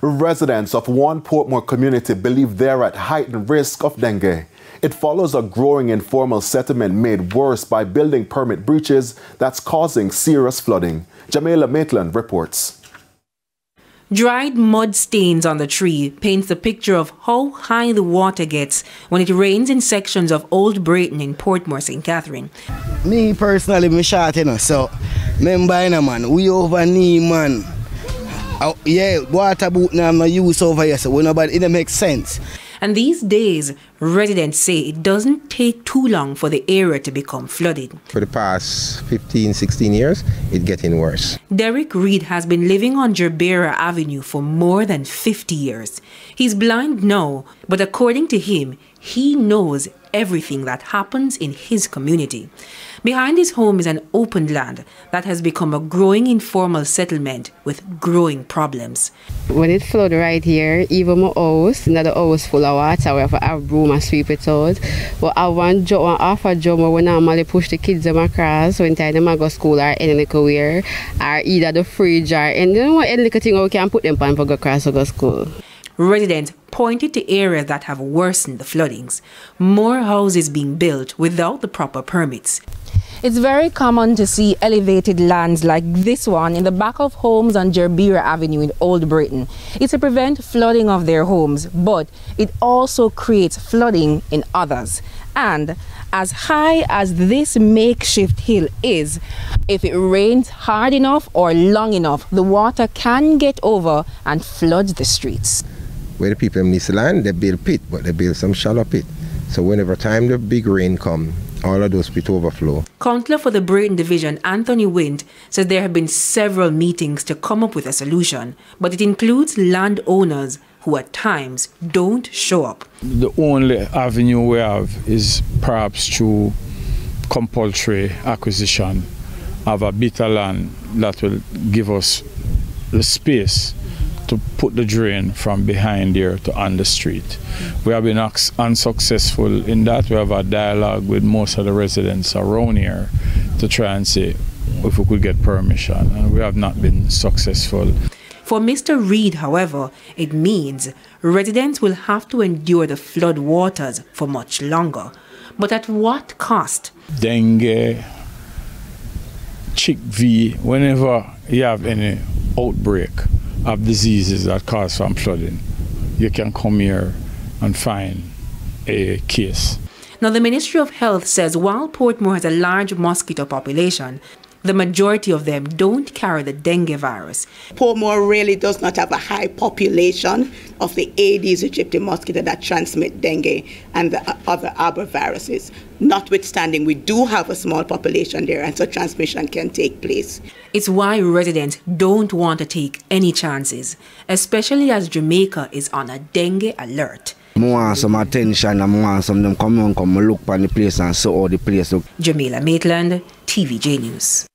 Residents of one Portmore community believe they're at heightened risk of dengue. It follows a growing informal settlement made worse by building permit breaches that's causing serious flooding. Jamaica Maitland reports. Dried mud stains on the tree paints a picture of how high the water gets when it rains in sections of Old Braeton in Portmore, St. Catherine. Me personally, me short, you know, so remember, you know, man, we over knee, man. Yeah, water boot now I'm use over here, so nobody, it makes sense. And these days, residents say it doesn't take too long for the area to become flooded. For the past 15, 16 years, it's getting worse. Derek Reed has been living on Jamaica Avenue for more than 50 years. He's blind now, but according to him, he knows everything that happens in his community. Behind his home is an open land that has become a growing informal settlement with growing problems. When it flood right here, even my house, another house full of water, we have to have broom and sweep it out. But I want half a job where we normally push the kids them across when time they go to school or any career, or either the fridge or any little thing we can put them on for go across to go to school. Residents pointed to areas that have worsened the floodings. More houses being built without the proper permits. It's very common to see elevated lands like this one in the back of homes on Jamaica Avenue in Old Braeton. It's to prevent flooding of their homes, but it also creates flooding in others. And as high as this makeshift hill is, if it rains hard enough or long enough, the water can get over and flood the streets. Where the people in this land, they build pit, but they build some shallow pit. So whenever time the big rain come, all of those pits overflow. Councillor for the Braeton Division, Anthony Wint, says there have been several meetings to come up with a solution, but it includes landowners who at times don't show up. The only avenue we have is perhaps through compulsory acquisition of a bit of land that will give us the space to put the drain from behind here to on the street. We have been unsuccessful in that. We have a dialogue with most of the residents around here to try and see if we could get permission, and we have not been successful. For Mr. Reed, however, it means residents will have to endure the flood waters for much longer. But at what cost? Dengue, chickpea, whenever you have any outbreak of diseases that cause from flooding, you can come here and find a case. Now, the Ministry of Health says while Portmore has a large mosquito population, the majority of them don't carry the dengue virus. Portmore really does not have a high population of the Aedes aegypti mosquito that transmit dengue and the other arboviruses. Notwithstanding, we do have a small population there, and so transmission can take place. It's why residents don't want to take any chances, especially as Jamaica is on a dengue alert. I want some attention, I want some them come look on the place and see how the place look. Jamaica Maitland, TVJ News.